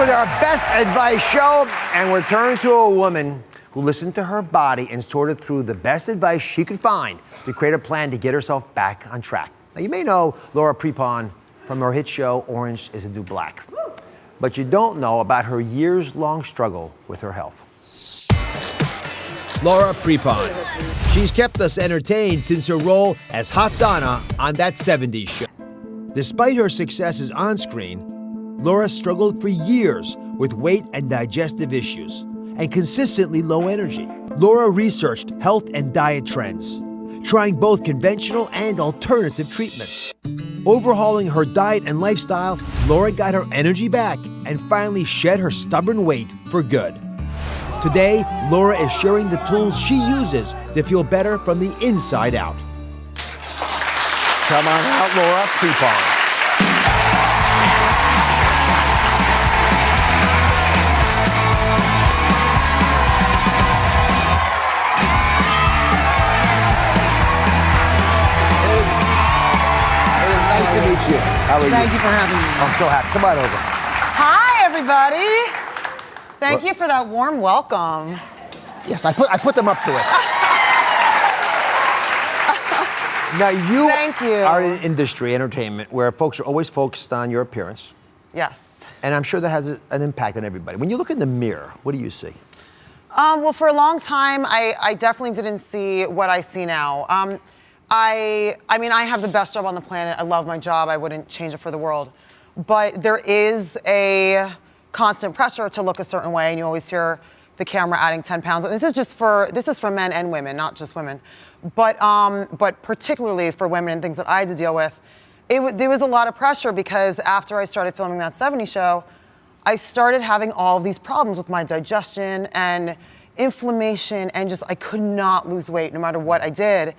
with our best advice show, and we're turning to a woman who listened to her body and sorted through the best advice she could find to create a plan to get herself back on track. Now, you may know Laura Prepon from her hit show, Orange is the New Black. But you don't know about her years-long struggle with her health. Laura Prepon. She's kept us entertained since her role as Hot Donna on That 70s Show. Despite her successes on screen, Laura struggled for years with weight and digestive issues and consistently low energy. Laura researched health and diet trends, trying both conventional and alternative treatments. Overhauling her diet and lifestyle, Laura got her energy back and finally shed her stubborn weight for good. Today, Laura is sharing the tools she uses to feel better from the inside out. Come on out, Laura Prepon. How are you? Thank you for having me. I'm so happy. Come on over. Hi, everybody. Thank you for that warm welcome. Yes, I put them up to it. Now, you Thank you. are in industry, entertainment, where folks are always focused on your appearance. Yes. And I'm sure that has an impact on everybody. When you look in the mirror, what do you see? Well, for a long time, I definitely didn't see what I see now. I mean, I have the best job on the planet. I love my job. I wouldn't change it for the world. But there is a constant pressure to look a certain way, and you always hear the camera adding 10 pounds. And this is for men and women, not just women. But particularly for women and things that I had to deal with, there was a lot of pressure because after I started filming That 70s Show, I started having all of these problems with my digestion and inflammation, and just I could not lose weight no matter what I did.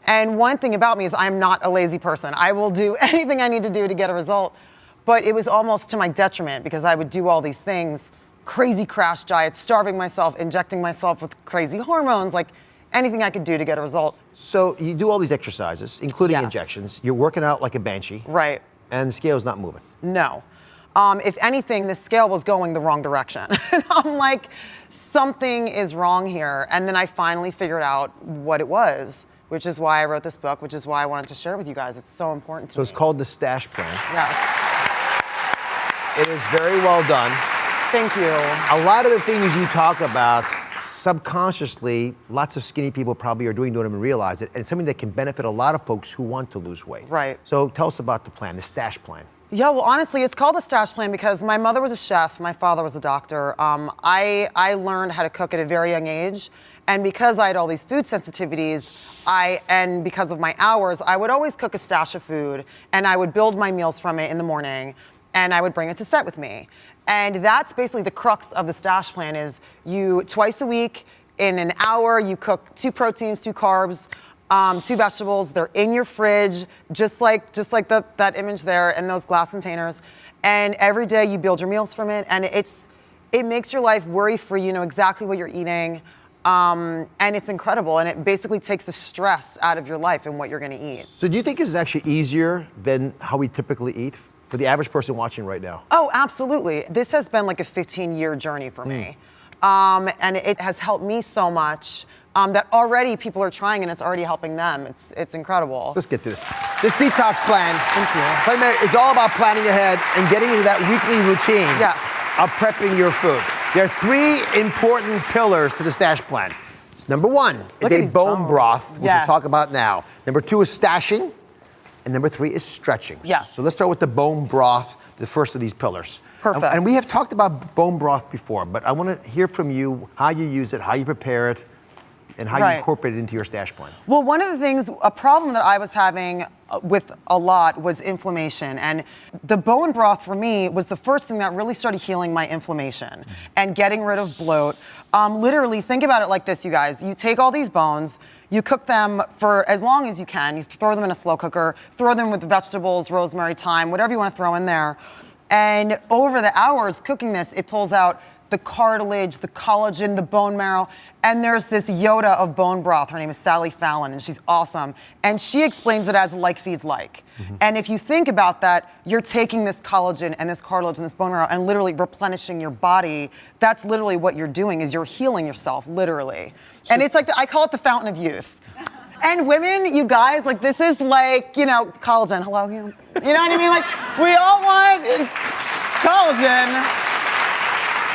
And one thing about me is I'm not a lazy person. I will do anything I need to do to get a result. But it was almost to my detriment because I would do all these things, crazy crash diets, starving myself, injecting myself with crazy hormones, like anything I could do to get a result. So you do all these exercises, including Yes. injections. You're working out like a banshee. Right. And the scale's not moving. No. If anything, the scale was going the wrong direction. And I'm like, something is wrong here. And then I finally figured out what it was, which is why I wrote this book, which is why I wanted to share it with you guys. It's so important to me. So it's called The Stash Plan. Yes. It is very well done. Thank you. A lot of the things you talk about, subconsciously, lots of skinny people probably are doing, don't even realize it, and it's something that can benefit a lot of folks who want to lose weight. Right. So tell us about the plan, the Stash Plan. Yeah, well, honestly, it's called the Stash Plan because my mother was a chef, my father was a doctor. I learned how to cook at a very young age, and because I had all these food sensitivities, and because of my hours, I would always cook a stash of food, and I would build my meals from it in the morning, and I would bring it to set with me. And that's basically the crux of the Stash Plan is you, twice a week, in an hour, you cook 2 proteins, 2 carbs, 2 vegetables. They're in your fridge, just like that image there in those glass containers. And every day you build your meals from it, and it makes your life worry-free. You know exactly what you're eating, and it's incredible. And it basically takes the stress out of your life and what you're gonna eat. So do you think it's actually easier than how we typically eat for the average person watching right now? Oh, absolutely. This has been like a 15-year journey for me. And it has helped me so much that already people are trying and it's already helping them. It's incredible. Let's get to this. This detox plan. Thank you. Plan that is all about planning ahead and getting into that weekly routine Yes. of prepping your food. There are 3 important pillars to the Stash Plan. Number 1 Look at is a these bone bones. broth, which Yes. we'll talk about now. Number 2 is stashing. And number 3 is stretching. Yes. So let's start with the bone broth, the first of these pillars. Perfect. And we have talked about bone broth before, but I want to hear from you how you use it, how you prepare it, and how you Right. incorporate it into your Stash Plan. Well, one of the things, a problem that I was having with a lot was inflammation. And the bone broth for me was the first thing that really started healing my inflammation and getting rid of bloat. Literally, think about it like this, you guys. You take all these bones, you cook them for as long as you can. You throw them in a slow cooker, throw them with vegetables, rosemary, thyme, whatever you want to throw in there. And over the hours cooking this, it pulls out the cartilage, the collagen, the bone marrow. And there's this Yoda of bone broth. Her name is Sally Fallon, and she's awesome. And she explains it as like feeds like. And if you think about that, you're taking this collagen and this cartilage and this bone marrow and literally replenishing your body. That's literally what you're doing, is you're healing yourself, literally. And it's like, I call it the fountain of youth. And women, you guys, like, this is like, you know, collagen. Hello, you know what I mean? Like, we all want collagen.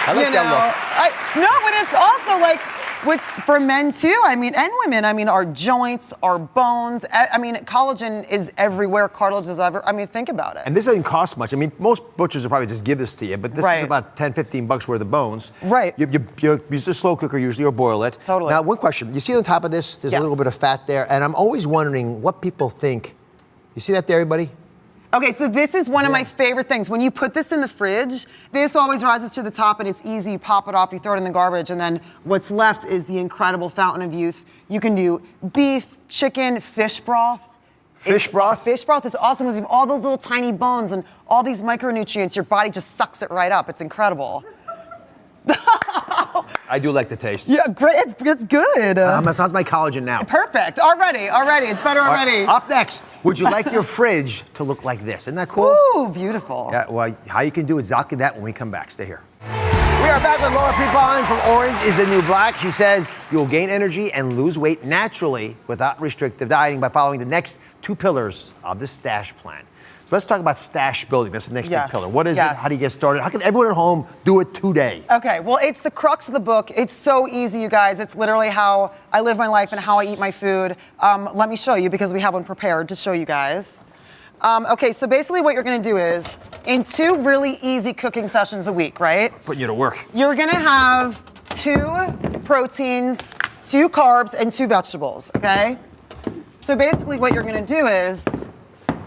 I like that look. No, but it's also like, for men too, I mean, and women, I mean, our joints, our bones, I mean, collagen is everywhere, cartilage is everywhere. I mean, think about it. And this doesn't cost much. I mean, most butchers will probably just give this to you, but this is about 10, 15 bucks worth of bones. Right. You use a slow cooker usually, or boil it. Totally. Now, one question. You see on top of this, there's a little bit of fat there, and I'm always wondering what people think. You see that there, everybody? Okay, so this is one of my favorite things. When you put this in the fridge, this always rises to the top and it's easy. You pop it off, you throw it in the garbage, and then what's left is the incredible fountain of youth. You can do beef, chicken, fish broth. Fish broth? Fish broth is awesome because you have all those little tiny bones and all these micronutrients. Your body just sucks it right up. It's incredible. I do like the taste. Yeah, great. It's good. How's my collagen now? Perfect. Already. It's better already. Up next, would you like your fridge to look like this? Isn't that cool? Ooh, beautiful. Yeah, well, how you can do exactly that when we come back. Stay here. We are back with Laura Prepon from Orange is the New Black. She says you'll gain energy and lose weight naturally without restrictive dieting by following the next 2 pillars of the stash plan. So let's talk about stash building. That's the next big pillar. What is it? How do you get started? How can everyone at home do it today? Okay, well, it's the crux of the book. It's so easy, you guys. It's literally how I live my life and how I eat my food. Let me show you, because we have one prepared to show you guys. Okay, so basically what you're gonna do is, in 2 really easy cooking sessions a week, right? Putting you to work. You're gonna have 2 proteins, 2 carbs, and 2 vegetables, okay? So basically what you're gonna do is,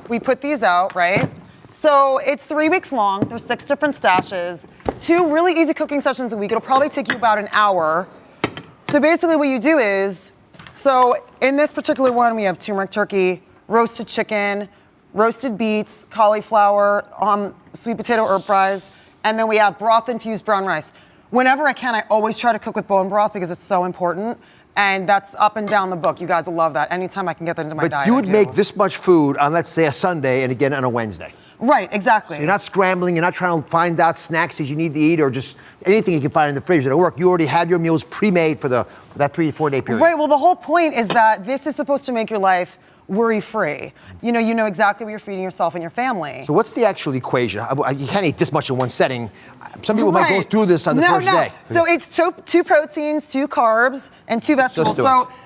we put these out, right? So it's 3 weeks long. There's 6 different stashes. 2 really easy cooking sessions a week. It'll probably take you about an hour. So basically what you do is, so in this particular one, we have turmeric turkey, roasted chicken, roasted beets, cauliflower, sweet potato herb fries, and then we have broth-infused brown rice. Whenever I can, I always try to cook with bone broth because it's so important. And that's up and down the book. You guys will love that. Anytime I can get that into my diet. But you would make this much food on, let's say, a Sunday and again on a Wednesday. Right, exactly. So you're not scrambling, you're not trying to find out snacks that you need to eat or just anything you can find in the fridge that'll work. You already have your meals pre-made for that 3 to 4 day period. Right, well, the whole point is that this is supposed to make your life worry-free. You know exactly what you're feeding yourself and your family. So what's the actual equation? You can't eat this much in one setting. Some people might go through this on the first day. So it's 2 proteins, 2 carbs, and 2 vegetables.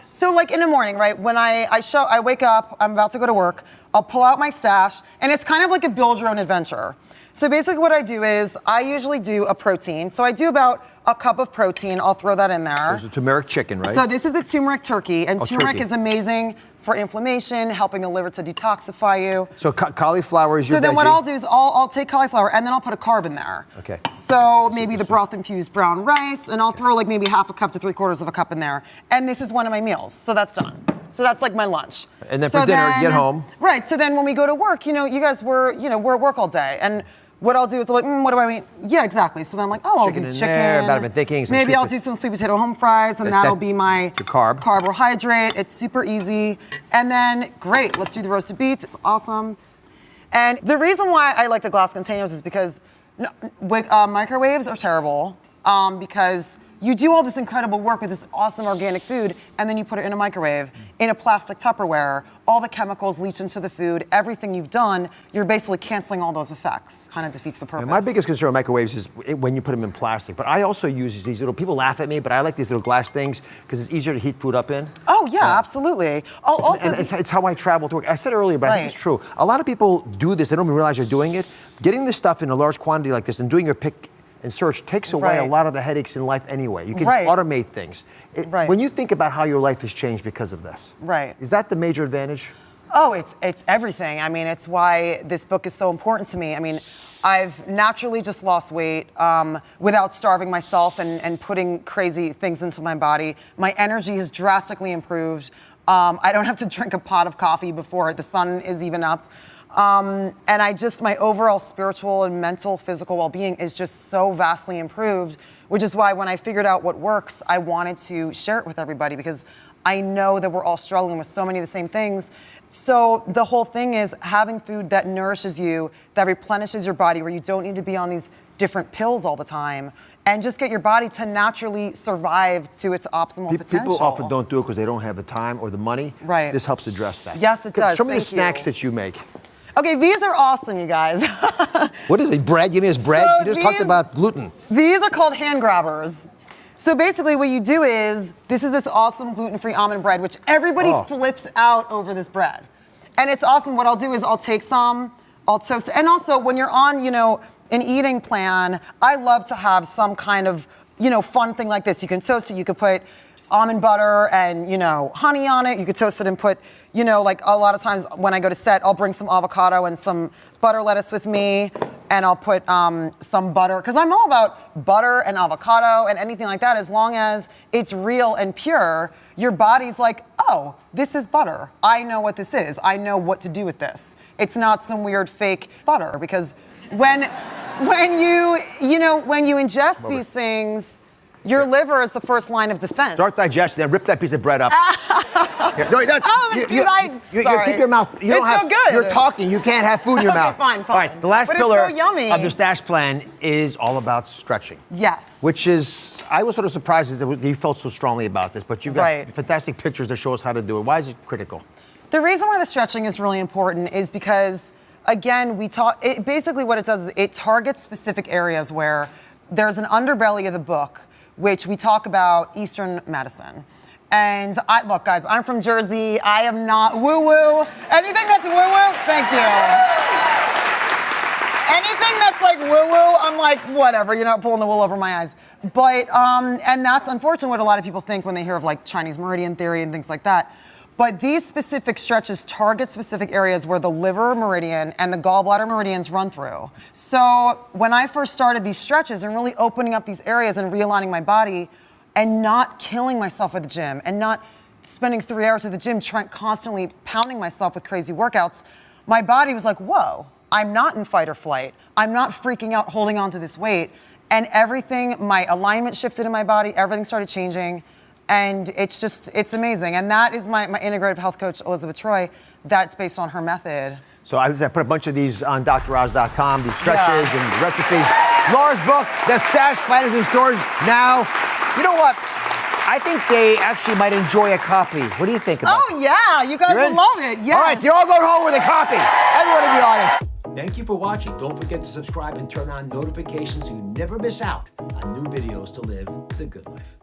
So like in the morning, right, when I wake up, I'm about to go to work, I'll pull out my stash, and it's kind of like a build your own adventure. So basically what I do is, I usually do a protein. So I do about a cup of protein, I'll throw that in there. There's the turmeric chicken, right? So this is the turmeric turkey, and turmeric is amazing for inflammation, helping the liver to detoxify you. So cauliflower is your veggie? So then what I'll do is I'll take cauliflower and then I'll put a carb in there. Okay. So maybe the broth-infused brown rice, and I'll throw like maybe half a cup to 3/4 of a cup in there. And this is one of my meals, so that's done. So that's like my lunch. And then for dinner, you get home. Right, so then when we go to work, you guys we're at work all day. And what I'll do is I'm like, what do I eat? Yeah, exactly. So then I'm like, I'll do chicken. I've been thinking. Maybe I'll do some sweet potato home fries, and that'll be my carbohydrate. It's super easy. And then, great, let's do the roasted beets. It's awesome. And the reason why I like the glass containers is because microwaves are terrible because you do all this incredible work with this awesome organic food, and then you put it in a microwave, in a plastic Tupperware. All the chemicals leach into the food. Everything you've done, you're basically canceling all those effects. Kind of defeats the purpose. My biggest concern with microwaves is when you put them in plastic. But I also use these little, people laugh at me, but I like these little glass things because it's easier to heat food up in. Oh, yeah, absolutely. And it's how I travel to work. I said earlier, but I think it's true. A lot of people do this. They don't even realize they're doing it. Getting this stuff in a large quantity like this and doing your pick and search takes away a lot of the headaches in life anyway. You can automate things. When you think about how your life has changed because of this, is that the major advantage? Oh, it's everything. I mean, it's why this book is so important to me. I mean, I've naturally just lost weight without starving myself and putting crazy things into my body. My energy has drastically improved. I don't have to drink a pot of coffee before the sun is even up. And my overall spiritual and mental, physical well-being is just so vastly improved, which is why when I figured out what works, I wanted to share it with everybody because I know that we're all struggling with so many of the same things. So the whole thing is having food that nourishes you, that replenishes your body, where you don't need to be on these different pills all the time, and just get your body to naturally survive to its optimal potential. People often don't do it because they don't have the time or the money. Right. This helps address that. Yes, it does. Show me the Thank snacks you. that you make. Okay, these are awesome, you guys. What is it? Bread? Give me this bread. So You just talked about gluten. These are called hand grabbers. So basically what you do is, this is this awesome gluten-free almond bread, which everybody flips out over this bread. And it's awesome. What I'll do is I'll take some, I'll toast it. And also when you're on, an eating plan, I love to have some kind of, fun thing like this. You can toast it, you could put almond butter and, honey on it. You could toast it and put, like a lot of times when I go to set, I'll bring some avocado and some butter lettuce with me, and I'll put some butter, because I'm all about butter and avocado and anything like that. As long as it's real and pure, your body's like, oh, this is butter. I know what this is. I know what to do with this. It's not some weird fake butter, because when you ingest these things, your liver is the first line of defense. Start digestion, then rip that piece of bread up. Here, no, sorry. keep your mouth. So good. You're talking. You can't have food in your Okay, mouth. fine. All right, the last But pillar it's so yummy. of the stash plan is all about stretching. Yes. Which is, I was sort of surprised that you felt so strongly about this, but you've got fantastic pictures that show us how to do it. Why is it critical? The reason why the stretching is really important is because, again, basically what it does is it targets specific areas where there's an underbelly of the book, which we talk about Eastern medicine. And look, guys, I'm from Jersey. I am not woo-woo. Anything that's woo-woo, thank you. Anything that's like woo-woo, I'm like, whatever, you're not pulling the wool over my eyes. But, and that's unfortunately what a lot of people think when they hear of like Chinese meridian theory and things like that. But these specific stretches target specific areas where the liver meridian and the gallbladder meridians run through. So when I first started these stretches and really opening up these areas and realigning my body and not killing myself at the gym and not spending 3 hours at the gym constantly pounding myself with crazy workouts, my body was like, whoa, I'm not in fight or flight. I'm not freaking out holding on to this weight. And everything, my alignment shifted in my body, everything started changing. And it's amazing. And that is my integrative health coach, Elizabeth Troy. That's based on her method. So I put a bunch of these on droz.com, these stretches and recipes. Laura's book, The Stash Plan, is in stores now. You know what? I think they actually might enjoy a copy. What do you think about it? Oh, yeah. You guys will love it. Yes. All right, you're all going home with a copy. Everyone in the audience. Thank you for watching. Don't forget to subscribe and turn on notifications so you never miss out on new videos to live the good life.